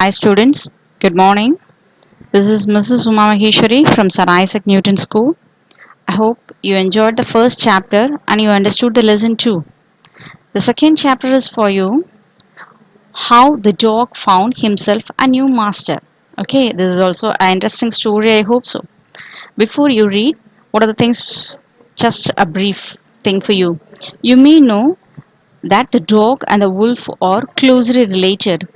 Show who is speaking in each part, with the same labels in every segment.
Speaker 1: Hi students, good morning. This is Mrs. Uma Maheshwari from Sir Isaac Newton School. I hope you enjoyed the first chapter and you understood the lesson too. The second chapter is for you, how the dog found himself a new master. Okay, this is also an interesting story, I hope so. Before you read, what are the things? Just a brief thing for you. You may know that the dog and the wolf are closely related.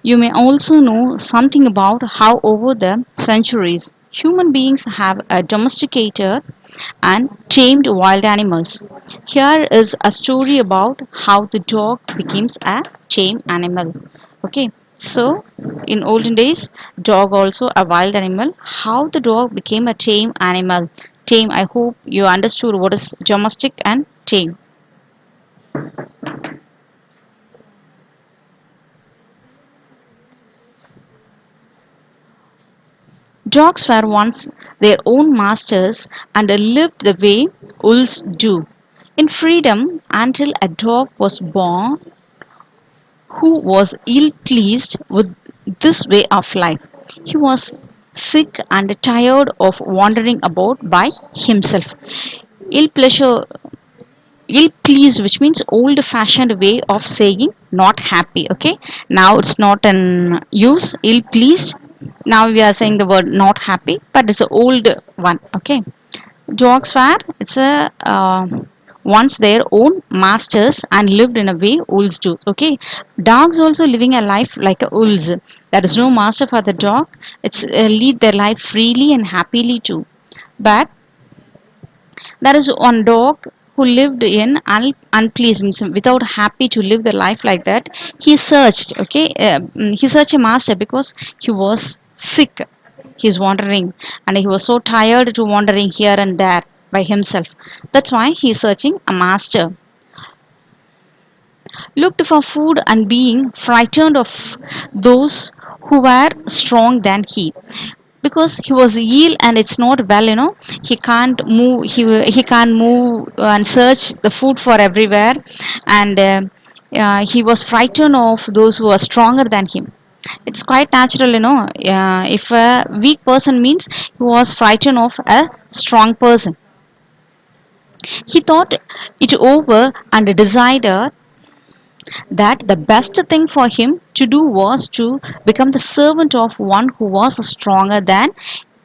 Speaker 1: You may also know something about how, over the centuries, human beings have domesticated and tamed wild animals. Here is a story about how the dog becomes a tame animal. Okay, so in olden days, dog also a wild animal. How the dog became a tame animal? Tame. I hope you understood what is domestic and tame. Dogs were once their own masters and lived the way wolves do, in freedom until a dog was born who was ill pleased with this way of life. He was sick and tired of wandering about by himself. Ill pleasure ill pleased, which means old fashioned way of saying not happy. Okay, now it's not in use, ill pleased. Now we are saying the word not happy, but it's an old one. Okay, dogs were, it's a once their own masters and lived in a way wolves do. Okay, dogs also living a life like a wolves. There is no master for the dog. It's lead their life freely and happily too. But there is one dog who lived in unpleased, means without happy to live the life like that. He searched, okay, he searched a master because he was sick. He's wandering and he was so tired to wandering here and there by himself. That's why he's searching a master. Looked for food and being frightened of those who were strong than he, because he was ill and it's not well, he can't move, he can't move and search the food for everywhere. And he was frightened of those who are stronger than him. It's quite natural, if a weak person means he was frightened of a strong person. He thought it over and decided that the best thing for him to do was to become the servant of one who was stronger than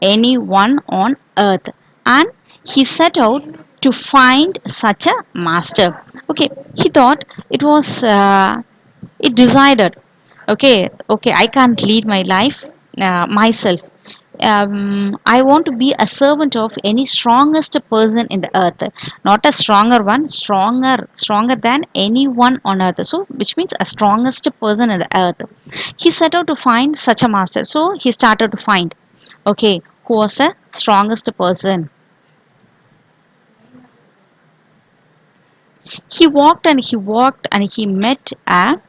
Speaker 1: anyone on earth. And he set out to find such a master. Okay, he thought it was, it decided, okay, I can't lead my life myself. I want to be a servant of any strongest person in the earth, not a stronger one, stronger than anyone on earth. So, which means a strongest person in the earth. He set out to find such a master. So he started to find, okay, who was the strongest person. He walked and he met a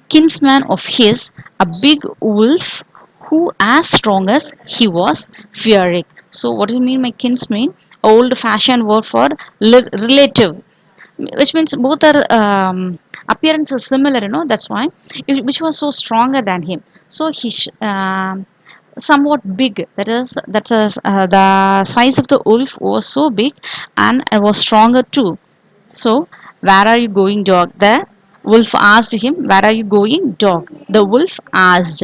Speaker 1: kinsman of his, a big wolf who as strong as he was fearing. So what do you mean by kinsman? Old fashioned word for relative, which means both are appearance is similar, that's why, which was so stronger than him. So somewhat big, the size of the wolf was so big and it was stronger too. So, where are you going, dog? The wolf asked him, where are you going, dog? The wolf asked,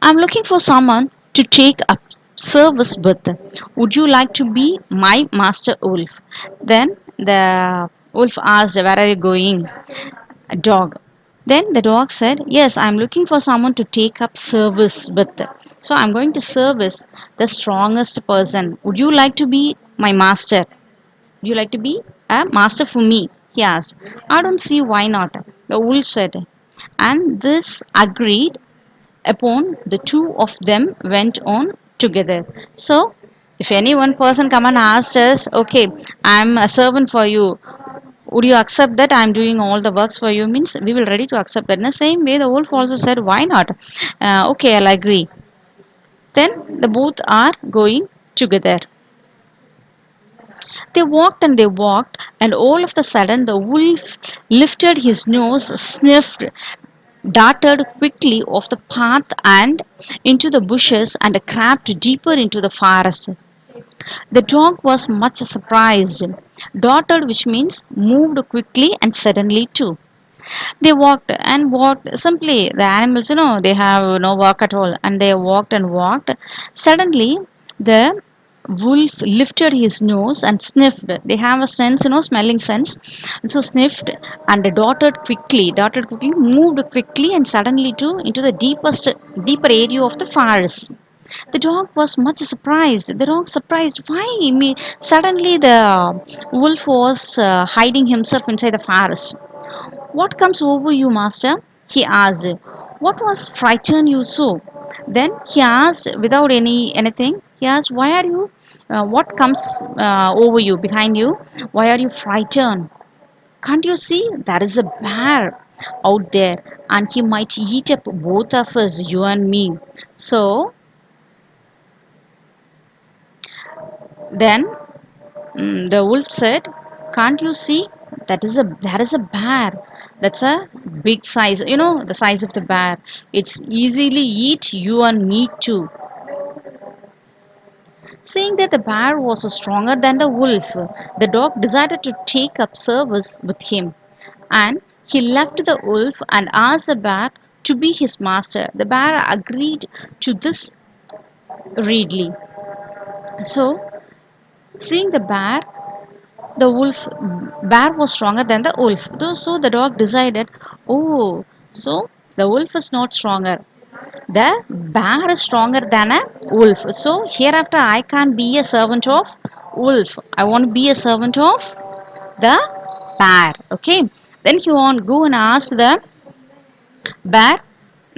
Speaker 1: I'm looking for someone to take up service with. Would you like to be my master wolf? Then the wolf asked, where are you going, dog? Then the dog said, yes, I'm looking for someone to take up service with. So I'm going to service the strongest person. Would you like to be my master? Would you like to be a master for me? He asked. I don't see why not, the wolf said. And this agreed upon, the two of them went on together. So, if any one person come and asked us, okay, I'm a servant for you, would you accept that I'm doing all the works for you? Means we will ready to accept that. In the same way, the wolf also said, why not? Okay, I'll agree. Then the both are going together. They walked, and all of a sudden the wolf lifted his nose, sniffed, darted quickly off the path and into the bushes and crept deeper into the forest. The dog was much surprised. Darted, which means moved quickly and suddenly too. They walked and walked simply. The animals, they have no work at all, and they walked and walked. Suddenly, the wolf lifted his nose and sniffed. They have a sense, smelling sense. And so sniffed and darted quickly, moved quickly, and suddenly too into the deeper area of the forest. The dog was much surprised. The dog surprised. Why? Suddenly the wolf was hiding himself inside the forest. What comes over you, master? He asked. What was frightened you so? Then he asked, without anything, he asked, why are you? What comes over you, behind you? Why are you frightened? Can't you see? There is a bear out there, and he might eat up both of us, you and me. So then the wolf said, "Can't you see? That is a bear. That's a big size. The size of the bear. It's easily eat you and me too." Seeing that the bear was stronger than the wolf, the dog decided to take up service with him, and he left the wolf and asked the bear to be his master. The bear agreed to this readily. So, seeing the bear was stronger than the wolf. So the dog decided, oh, so the wolf is not stronger. The bear is stronger than a wolf. So hereafter I can't be a servant of wolf. I want to be a servant of the bear. Okay. Then he want go and ask the bear,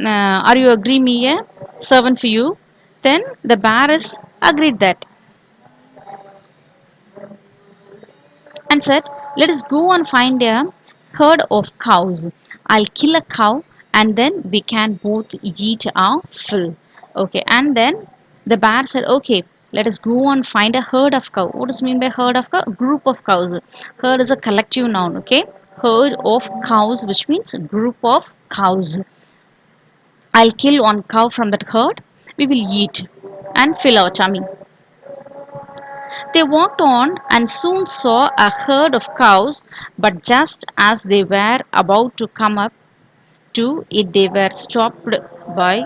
Speaker 1: are you agree me a servant for you? Then the bear is agreed that and said, let us go and find a herd of cows. I'll kill a cow and then we can both eat our fill. Okay, and then the bear said, okay, let us go and find a herd of cow. What does it mean by herd of cow? A group of cows. Herd is a collective noun, okay? Herd of cows, which means a group of cows. I'll kill one cow from that herd. We will eat and fill our tummy. They walked on and soon saw a herd of cows, but just as they were about to come up to it, they were stopped by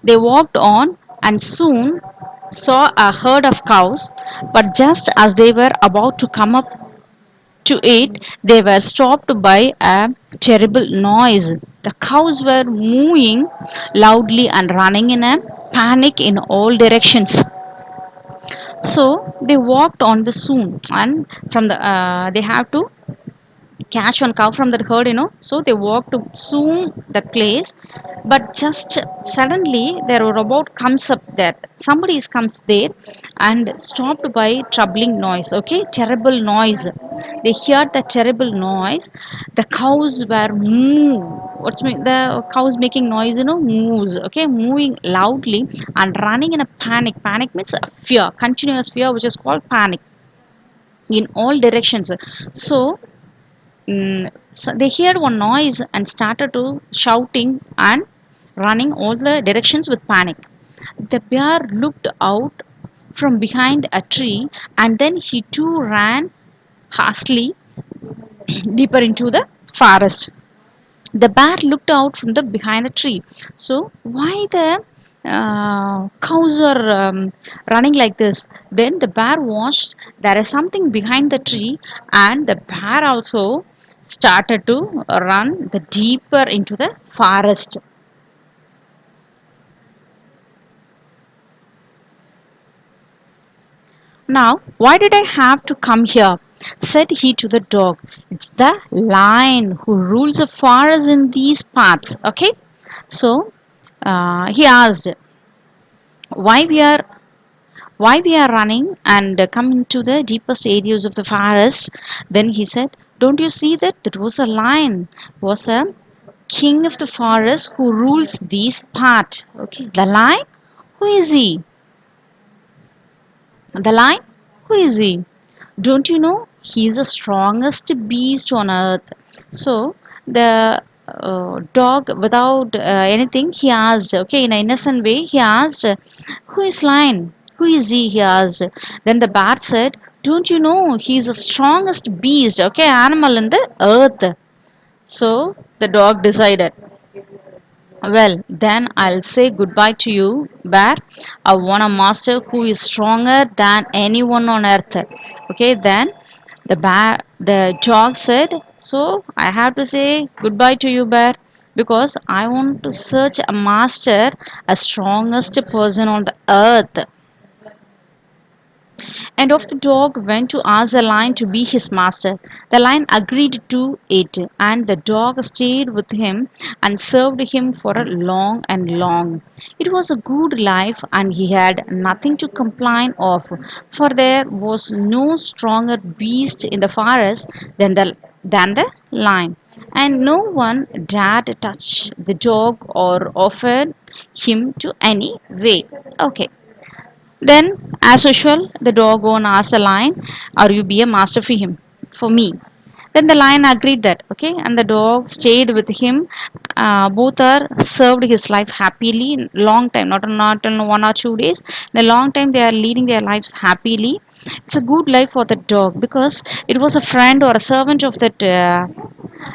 Speaker 1: they walked on and soon saw a herd of cows, but just as they were about to come up to it, they were stopped by a terrible noise. The cows were mooing loudly and running in a panic in all directions. So they walked on the soon, and from the they have to catch one cow from that herd, so they walked to soon that place, but just suddenly there were about comes up that somebody is comes there and stopped by troubling noise. Okay, terrible noise. They heard the terrible noise. The cows were moo. What's mean the cows making noise, moves, okay, moving loudly and running in a panic means a fear, continuous fear, which is called panic, in all directions. So so they heard one noise and started to shouting and running all the directions with panic. The bear looked out from behind a tree and then he too ran hastily deeper into the forest. The bear looked out from the behind the tree. So why the cows are running like this? Then the bear watched. There is something behind the tree, and the bear also started to run the deeper into the forest. Now, why did I have to come here? Said he to the dog. It's the lion who rules the forest in these parts. Okay, so he asked why we are running and come into the deepest areas of the forest. Then he said, don't you see that that was a lion, was a king of the forest who rules these part. Okay, the lion, who is he? The lion? Who is he? Don't you know? He's the strongest beast on earth. So the dog, without anything, he asked, okay, in an innocent way, he asked, who is lion? Who is he? He asked. Then the bat said, don't you know? He's the strongest beast, okay, animal in the earth. So the dog decided, well, then I'll say goodbye to you, Bear. I want a master who is stronger than anyone on earth. Okay, then the dog said, so I have to say goodbye to you, Bear, because I want to search a master, a strongest person on the earth. And off the dog went to ask the lion to be his master. The lion agreed to it, and the dog stayed with him and served him for a long and long. It was a good life, and he had nothing to complain of, for there was no stronger beast in the forest than the lion, and no one dared touch the dog or offer him to any way. Okay. Then, as usual, the dog owner asked the lion, "Are you be a master for him, for me?" Then the lion agreed that, okay, and the dog stayed with him. Both are served his life happily, in long time, not in 1 or 2 days. In a long time, they are leading their lives happily. It's a good life for the dog because it was a friend or a servant of that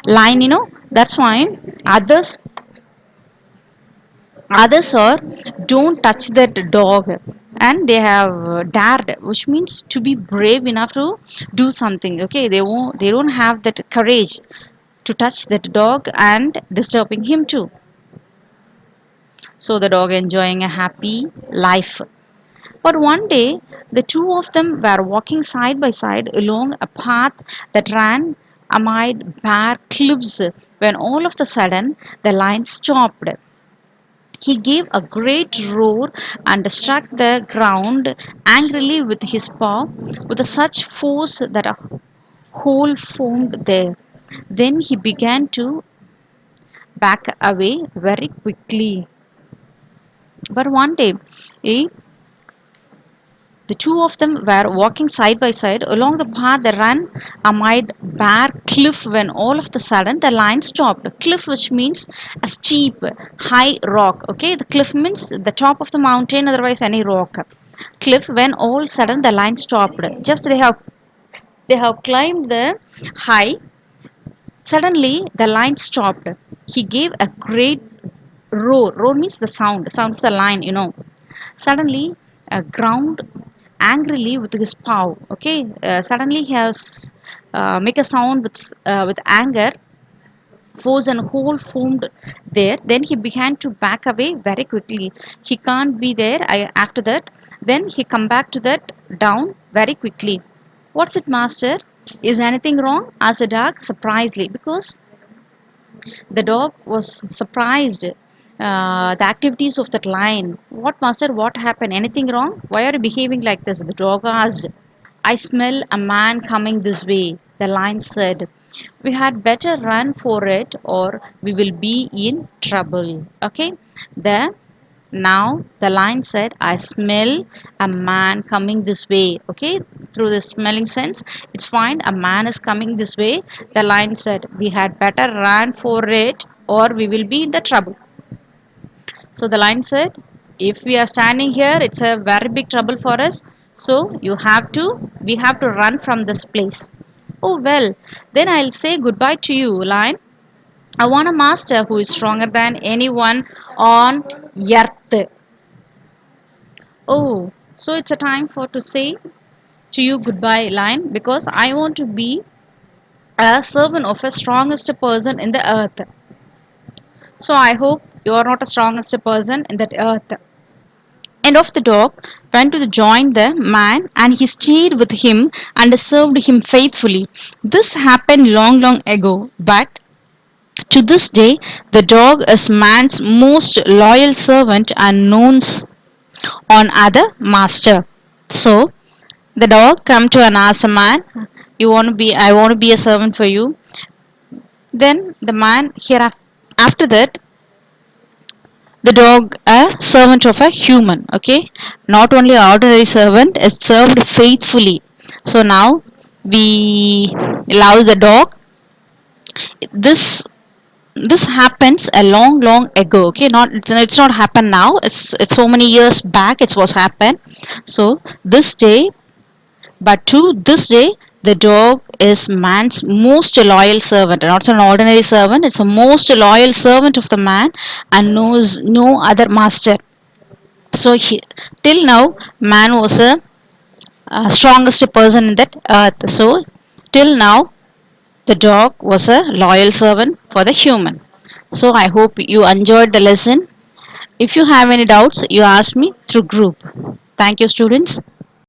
Speaker 1: lion. That's why others others are don't touch that dog, and they have dared, which means to be brave enough to do something. Okay, they don't have that courage to touch that dog and disturbing him too. So the dog enjoying a happy life. But one day the two of them were walking side by side along a path that ran amid bare cliffs, when all of a sudden the lion stopped. He gave a great roar and struck the ground angrily with his paw with such force that a hole formed there. Then he began to back away very quickly. But one day, eh, the two of them were walking side by side along the path that ran amid bare cliff, when all of the sudden the line stopped. Cliff, which means a steep, high rock. Okay, the cliff means the top of the mountain, otherwise any rock. Cliff, when all sudden the line stopped. Just they have climbed the high. Suddenly the line stopped. He gave a great roar. Roar means the sound of the line. Suddenly ground angrily with his paw. Okay, suddenly he has make a sound with anger, force and hole formed there. Then he began to back away very quickly. He can't be there. After that, then he come back to that down very quickly. What's it, master? Is anything wrong? Asked the dog surprisingly, because the dog was surprised the activities of that lion. What, master? What happened? Anything wrong? Why are you behaving like this? The dog asked. I smell a man coming this way, the lion said. We had better run for it or we will be in trouble. Okay? The Now the lion said, I smell a man coming this way. Okay? Through the smelling sense, it's fine. A man is coming this way. The lion said, we had better run for it or we will be in the trouble. So the lion said, if we are standing here, it's a very big trouble for us. So we have to run from this place. Oh well, then I'll say goodbye to you, lion. I want a master who is stronger than anyone on earth. Oh, so it's a time for to say to you goodbye, lion, because I want to be a servant of a strongest person in the earth. So I hope you are not a strongest person in that earth. And off the dog went to join the man, and he stayed with him and served him faithfully. This happened long, long ago, but to this day the dog is man's most loyal servant and known on other master. So the dog come to and ask a man, I want to be a servant for you. Then the man here after that the dog a servant of a human. Okay, not only ordinary servant, it served faithfully. So now we love the dog. This this happens a long ago. Okay, not it's not happened now, it's so many years back it was happened. So this day, but to this day, the dog is man's most loyal servant, not an ordinary servant. It's a most loyal servant of the man and knows no other master. So till now, man was a strongest person in that earth. So till now, the dog was a loyal servant for the human. So I hope you enjoyed the lesson. If you have any doubts, you ask me through group. Thank you, students.